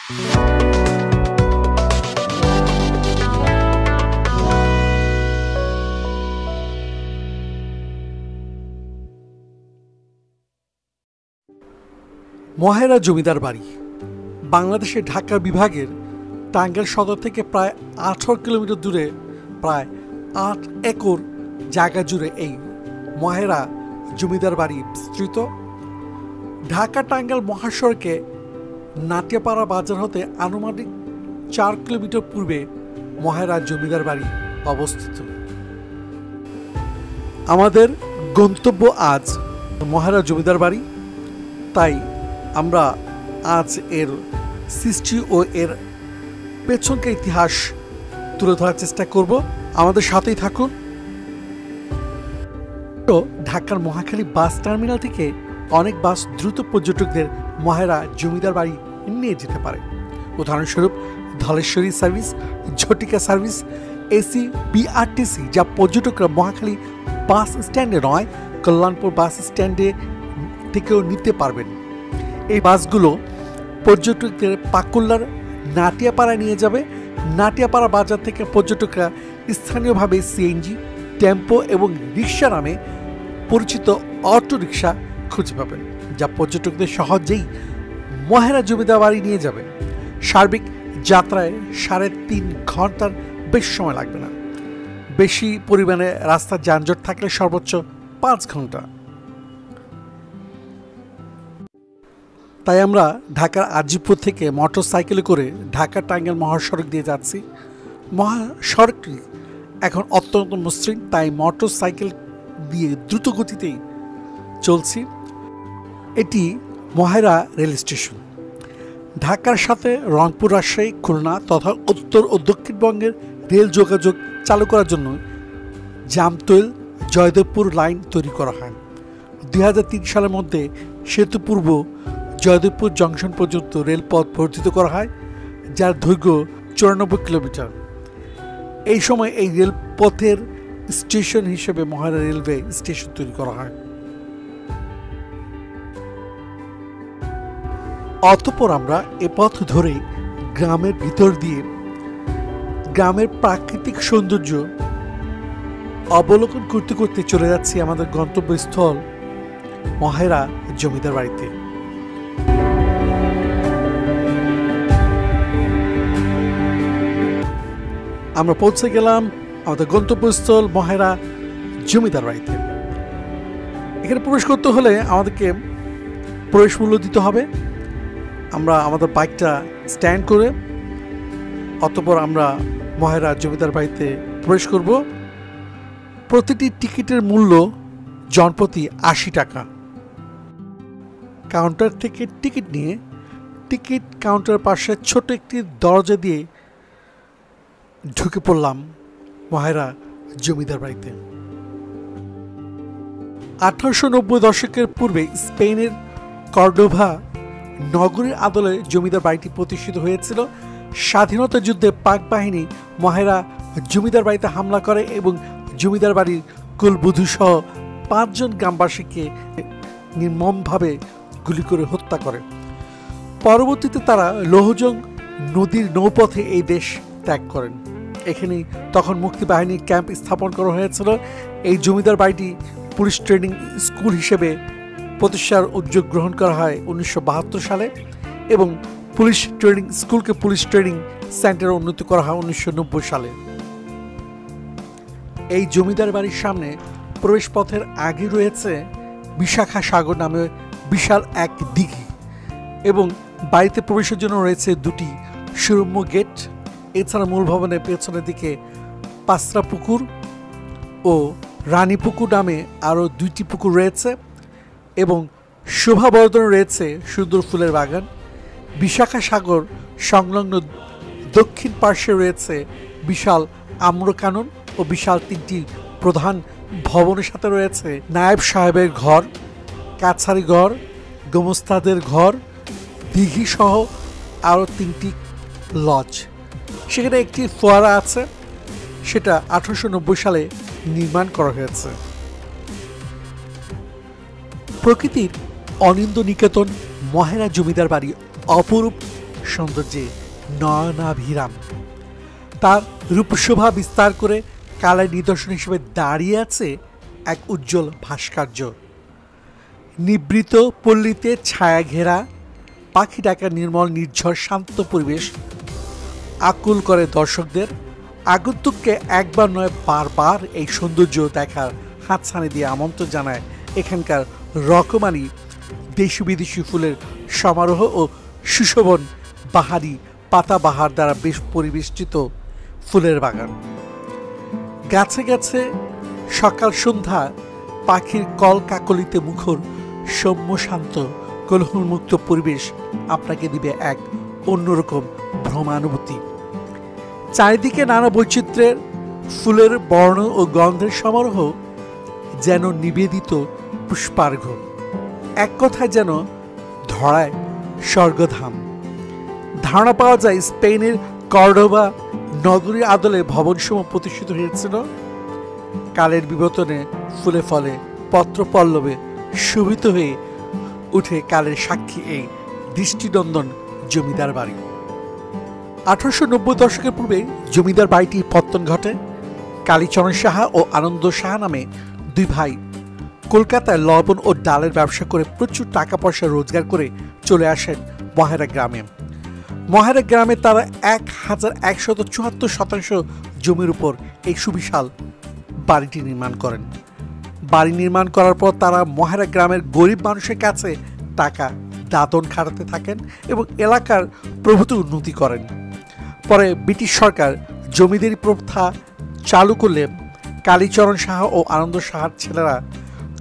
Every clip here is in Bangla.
মহেরা জমিদার বাড়ি বাংলাদেশের ঢাকা বিভাগের টাঙ্গাইল সদর থেকে প্রায় 18 কিলোমিটার দূরে প্রায় 8 একর জায়গা জুড়ে এই মহেরা জমিদার বাড়ি বিস্তৃত। ঢাকা টাঙ্গাইল মহাসড়কে নাটিয়াপাড়া বাজার হতে আনুমানিক 4 কিলোমিটার পূর্বে মহেরা জমিদার বাড়ি অবস্থিত। আমাদের গন্তব্য আজ মহেরা জমিদার বাড়ি, তাই আমরা আজ এর সৃষ্টি ও এর পেছনকার ইতিহাস তুলে ধরার চেষ্টা করব। আমাদের সাথেই থাকুন। ঢাকার মহাখালী বাস টার্মিনাল থেকে অনেক বাস দ্রুত পর্যটকদের মহেরা জমিদার বাড়ি নিয়ে যেতে পারে। উদাহরণস্বরূপ Dhaleshwari service, Jhatika service, AC, BRTC, যা পর্যটকরা মহাখালী বাস স্ট্যান্ডে নয় কল্যাণপুর বাস স্ট্যান্ডে থেকেও নিতে পারবেন। এই বাসগুলো পর্যটকদের পাকুল্লার নাটিয়াপাড়ায় নিয়ে যাবে। নাটিয়াপাড়া বাজার থেকে পর্যটকরা স্থানীয়ভাবে সিএনজি, টেম্পো এবং রিক্সা নামে পরিচিত অটো রিক্সা খুঁজে পাবেন, যা পর্যটকদের সহজেই মহেরা জমিদার বাড়ি নিয়ে যাবে। সার্বিক যাত্রায় 3.5 ঘন্টার বেশি সময় লাগবে না। বেশি পরিমাণে রাস্তার যানজট থাকলে সর্বোচ্চ 5 ঘন্টা। তাই আমরা ঢাকার আজিমপুর থেকে মোটর সাইকেলে করে ঢাকা টাঙ্গাইল মহাসড়ক দিয়ে যাচ্ছি। মহাসড়কটি এখন অত্যন্ত মসৃণ, তাই মোটর সাইকেল দিয়ে দ্রুত গতিতেই চলছি। এটি মহেরা রেল স্টেশন। ঢাকার সাথে রংপুর, রাজশাহী, খুলনা তথা উত্তর ও দক্ষিণবঙ্গের রেল যোগাযোগ চালু করার জন্য জামতৈল জয়দেবপুর লাইন তৈরি করা হয়। 2003 সালের মধ্যে সেতু পূর্ব জয়দেবপুর জংশন পর্যন্ত রেলপথ বর্ধিত করা হয়, যার দৈর্ঘ্য 94 কিলোমিটার। এই সময় এই রেলপথের স্টেশন হিসেবে মহেরা রেলওয়ে স্টেশন তৈরি করা হয়। অতঃপর আমরা এ পথ ধরে গ্রামের ভিতর দিয়ে গ্রামের প্রাকৃতিক সৌন্দর্য অবলোকন করতে করতে চলে যাচ্ছি আমাদের গন্তব্যস্থল মহেরা জমিদার বাড়িতে। আমরা পৌঁছে গেলাম আমাদের গন্তব্যস্থল মহেরা জমিদার বাড়িতে। এখানে প্রবেশ করতে হলে আমাদেরকে প্রবেশ মূল্য দিতে হবে। আমরা আমাদের বাইকটা স্ট্যান্ড করে অতঃপর আমরা মহেরা জমিদার বাড়িতে প্রবেশ করব। প্রতিটি টিকিটের মূল্য জনপ্রতি 80 টাকা। কাউন্টার থেকে টিকিট নিয়ে টিকিট কাউন্টারের পাশে ছোট একটি দরজা দিয়ে ঢুকে পড়লাম মহেরা জমিদার বাড়িতে। 1890 দশকের পূর্বে স্পেনের কর্ডোভা নগরীর আদলে জমিদার বাড়িটি প্রতিষ্ঠিত হয়েছিল। স্বাধীনতা যুদ্ধে পাক বাহিনী মহেরা জমিদার বাড়িতে হামলা করে এবং জমিদার বাড়ির কুলবধূ সহ 5 জন গ্রামবাসীকে নির্মমভাবে গুলি করে হত্যা করে। পরবর্তীতে তারা লৌহজং নদীর নৌপথে এই দেশ ত্যাগ করেন। এখানেই তখন মুক্তিবাহিনীর ক্যাম্প স্থাপন করা হয়েছিল। এই জমিদার বাড়িটি পুলিশ ট্রেনিং স্কুল হিসেবে প্রতিষ্ঠার উদ্যোগ গ্রহণ করা হয় 1972 সালে এবং পুলিশ ট্রেনিং স্কুলকে পুলিশ ট্রেনিং সেন্টারে উন্নীত করা হয় 1990 সালে। এই জমিদার বাড়ির সামনে প্রবেশ পথের আগে রয়েছে বিশাখা সাগর নামে বিশাল এক দিঘি এবং বাড়িতে প্রবেশের জন্য রয়েছে 2টি সুরম্য গেট। এছাড়া মূল ভবনের পেছনের দিকে পাঁচরা পুকুর ও রানী পুকুর নামে আরও 2টি পুকুর রয়েছে এবং শোভাবর্ধনে রয়েছে সুন্দর ফুলের বাগান। বিশাখা সাগর সংলগ্ন দক্ষিণ পার্শ্বে রয়েছে বিশাল আম্রকানন ও বিশাল 3টি প্রধান ভবনের সাথে রয়েছে নায়েব সাহেবের ঘর, কাছারি ঘর, গোমস্তাদের ঘর, দিঘি সহ আরও 3টি লজ। সেখানে একটি ফোয়ারা আছে, সেটা 1890 সালে নির্মাণ করা হয়েছে। প্রকৃতির অনিন্দ্য নিকেতন মহেরা জমিদার বাড়ি অপরূপ সৌন্দর্যে নয়নাভিরাম। তার রূপশোভা বিস্তার করে কালের নিদর্শন হিসেবে দাঁড়িয়ে আছে এক উজ্জ্বল ভাস্কর্য। নিবৃত পল্লীতে ছায়া ঘেরা পাখি ডাকা নির্মল নির্ঝর শান্ত পরিবেশ আকুল করে দর্শকদের। আগন্তুককে একবার নয় বারবার এই সৌন্দর্য দেখার হাতছানি দিয়ে আমন্ত্রণ জানায় এখানকার রকমারি দেশি বিদেশি ফুলের সমারোহ ও সুশোভন বাহারি পাতাবাহার দ্বারা বেশ পরিবেষ্টিত ফুলের বাগান। গাছে গাছে সকাল সন্ধ্যা পাখির কল কাকলিতে মুখর সৌম্য শান্ত কোলাহলমুক্ত পরিবেশ আপনাকে দিবে এক অন্যরকম ভ্রমানুভূতি। চারিদিকে নানা বৈচিত্র্যের ফুলের বর্ণ ও গন্ধের সমারোহ যেন নিবেদিত পুষ্পার্ঘ, এক কথায় যেন ধরায় স্বর্গধাম। ধারণা পাওয়া যায় স্পেনের কর্ডোবা নগরীর আদলে ভবনসমূহ প্রতিষ্ঠিত হয়েছিল। কালের বিবর্তনে ফুলে ফলে পত্রপল্লবে শোভিত হয়ে উঠে কালের সাক্ষী এই দৃষ্টিনন্দন জমিদার বাড়ি। 1890 দশকের পূর্বে জমিদার বাড়িটির পত্তন ঘটে। কালীচরণ সাহা ও আনন্দ সাহা নামে দুই ভাই কলকাতায় লবণ ও ডালের ব্যবসা করে প্রচুর টাকা পয়সা রোজগার করে চলে আসেন মহেরা গ্রামে। মহেরা গ্রামে তারা 1174 শতাংশ জমির উপর এই সুবিশাল বাড়িটি নির্মাণ করেন। বাড়ি নির্মাণ করার পর তারা মহেরা গ্রামের গরিব মানুষের কাছে টাকা দাদন খাটাতে থাকেন এবং এলাকার প্রভূত উন্নতি করেন। পরে ব্রিটিশ সরকার জমিদারি প্রথা চালু করলে কালীচরণ সাহা ও আনন্দ সাহার ছেলেরা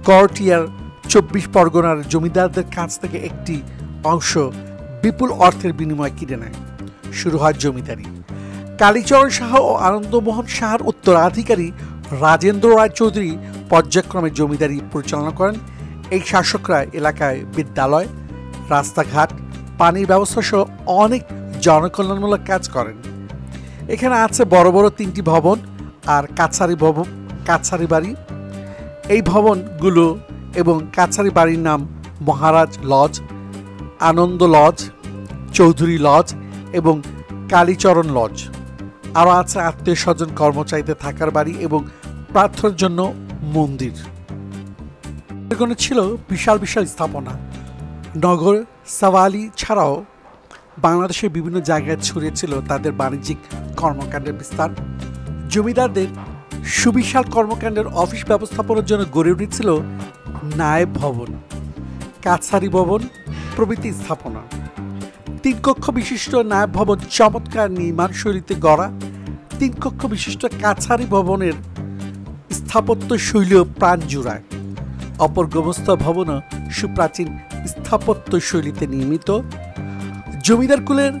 করটিয়ার 24 পরগনার জমিদারদের কাছ থেকে একটি অংশ বিপুল অর্থের বিনিময়ে কিনে নেয়। শুরু হয় জমিদারি। কালীচরণ সাহা ও আনন্দমোহন সাহার উত্তরাধিকারী রাজেন্দ্র রায় চৌধুরী পর্যায়ক্রমে জমিদারি পরিচালনা করেন। এই শাসকরা এলাকায় বিদ্যালয়, রাস্তাঘাট, পানির ব্যবস্থা সহ অনেক জনকল্যাণমূলক কাজ করেন। এখানে আছে বড় বড় 3টি ভবন আর কাছারি বাড়ি। এই ভবনগুলো এবং কাছারি বাড়ির নাম মহারাজ লজ, আনন্দ লজ, চৌধুরী লজ এবং কালীচরণ লজ। আরও আছে আত্মীয় স্বজন কর্মচারীদের থাকার বাড়ি এবং প্রার্থনার জন্য মন্দির। এখানে ছিল বিশাল বিশাল স্থাপনা। নগর সাওয়ালি ছাড়াও বাংলাদেশের বিভিন্ন জায়গায় ছড়িয়েছিল তাদের বাণিজ্যিক কর্মকাণ্ডের বিস্তার। জমিদারদের সুবিশাল কর্মকাণ্ডের অফিস ব্যবস্থাপনার জন্য গড়ে উঠেছিল নায়েব ভবন, কাছারি ভবন প্রভৃতি স্থাপনা। 3 কক্ষ বিশিষ্ট নায়েব ভবন চমৎকার নির্মাণ শৈলীতে গড়া। 3 কক্ষ বিশিষ্ট কাছারি ভবনের স্থাপত্য শৈলীও প্রাণ জুড়ায়। অপর গোমস্তা ভবনও সুপ্রাচীন স্থাপত্য শৈলীতে নির্মিত। জমিদার কুলের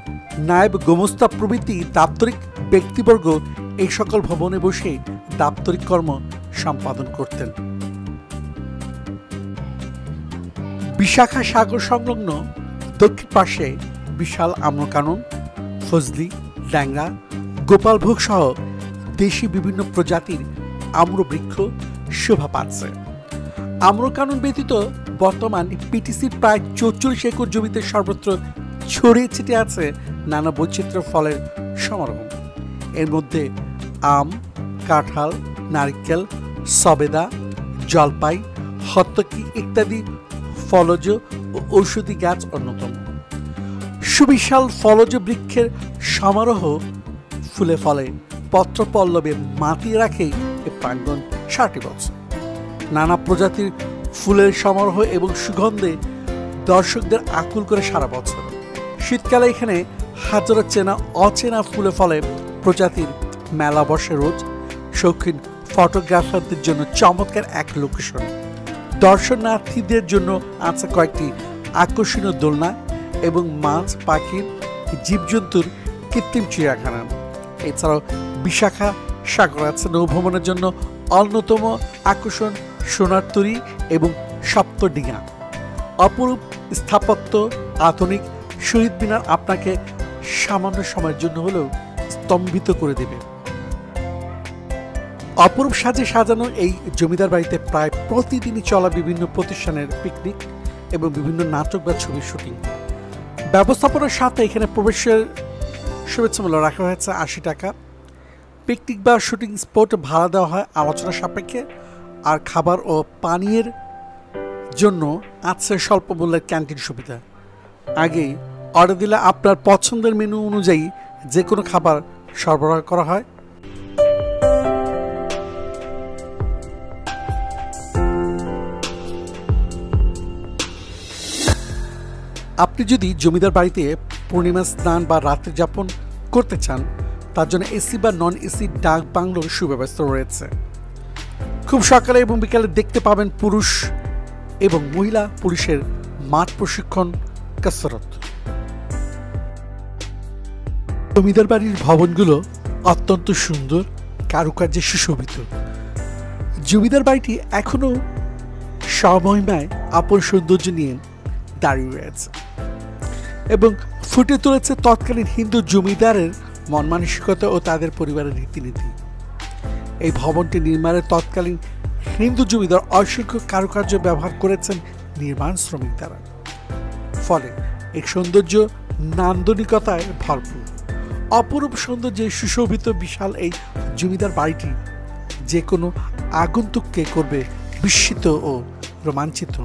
নায়েব গোমস্তা প্রভৃতি দাপ্তরিক ব্যক্তিবর্গ এই সকল ভবনে বসে দাপ্তরিক কর্ম সম্পাদন করতেন। বিশাখা সাগর সংলগ্ন দক্ষিণ পাশে বিশাল আম্রকানন, ফজলি, ড্যাংরা, গোপালভোগ সহ দেশি বিভিন্ন প্রজাতির আম্রবৃক্ষ শোভা পাচ্ছে। আম্রকানন ব্যতীত বর্তমান পিটিসির প্রায় 44 একর জমিতে সর্বত্র ছড়িয়ে ছিটিয়ে আছে নানা বৈচিত্র্য ফলের সমারোহ। এর মধ্যে আম, কাঁঠাল, নারকেল, সবেদা, জলপাই, হত্তকি ইত্যাদি ফলজ ও ঔষধি গাছ অন্যতম। সুবিশাল ফলজ বৃক্ষের সমারোহ ফুলে ফলে পত্রপল্লবে মাতিয়ে রাখে এ প্রাঙ্গণ সারাটি বছর। নানা প্রজাতির ফুলের সমারোহ এবং সুগন্ধে দর্শকদের আকুল করে সারা বছর। শীতকালে এখানে হাজারো চেনা অচেনা ফুলে ফলে প্রজাতির মেলা বসে রোজ। শৌখিন ফটোগ্রাফারদের জন্য চমৎকার এক লোকেশন। দর্শনার্থীদের জন্য আছে কয়েকটি আকর্ষণীয় দোলনা এবং মাছ, পাখির, জীবজন্তুর কৃত্রিম চিড়িয়াখানা। এছাড়াও বিশাখা সাগর আছে নৌভ্রমণের জন্য অন্যতম আকর্ষণ সোনার তরী এবং সপ্তডিঙা। অপরূপ স্থাপত্য, আধুনিক শহীদ মিনার আপনাকে সামান্য সময়ের জন্য হলেও স্তম্ভিত করে দেবে। অপরূপ সাজে সাজানো এই জমিদার বাড়িতে প্রায় প্রতিদিনই চলা বিভিন্ন প্রতিষ্ঠানের পিকনিক এবং বিভিন্ন নাটক বা ছবির শুটিং। ব্যবস্থাপনার সাথে এখানে প্রবেশের শুভেচ্ছা মূল্য রাখা হয়েছে ৮০ টাকা। পিকনিক বা শুটিং স্পট ভাড়া দেওয়া হয় আলোচনা সাপেক্ষে। আর খাবার ও পানীয়ের জন্য আছে স্বল্প মূল্যের ক্যান্টিন সুবিধা। আগেই অর্ডার দিলে আপনার পছন্দের মেনু অনুযায়ী যে কোনো খাবার সরবরাহ করা হয়। আপনি যদি জমিদার বাড়িতে পূর্ণিমা স্নান বা রাত্রি যাপন করতে চান, তার জন্য এসি বা নন এসি ডাক বাংলোর সুব্যবস্থা রয়েছে। খুব সকালে এবং বিকালে দেখতে পাবেন পুরুষ এবং মহিলা পুলিশের মাঠ প্রশিক্ষণ কসরত। জমিদার বাড়ির ভবনগুলো অত্যন্ত সুন্দর, কারুকার্যে সুশোভিত। জমিদার বাড়িটি এখনো সমমহিমায় আপন সৌন্দর্য নিয়ে দাঁড়িয়ে রয়েছে এবং ফুটে তুলেছে তৎকালীন হিন্দু জমিদারের মন মানসিকতা ও তাদের পরিবারের রীতিনীতি। এই ভবনটি নির্মাণে তৎকালীন হিন্দু জমিদার অসংখ্য কারুকার্য ব্যবহার করেছেন নির্মাণ শ্রমিক দ্বারা। ফলে এক সৌন্দর্য নান্দনিকতায় ভরপুর। অপরূপ সৌন্দর্যে সুশোভিত বিশাল এই জমিদার বাড়িটি যে কোনো আগন্তুককে করবে বিস্মিত ও রোমাঞ্চিত।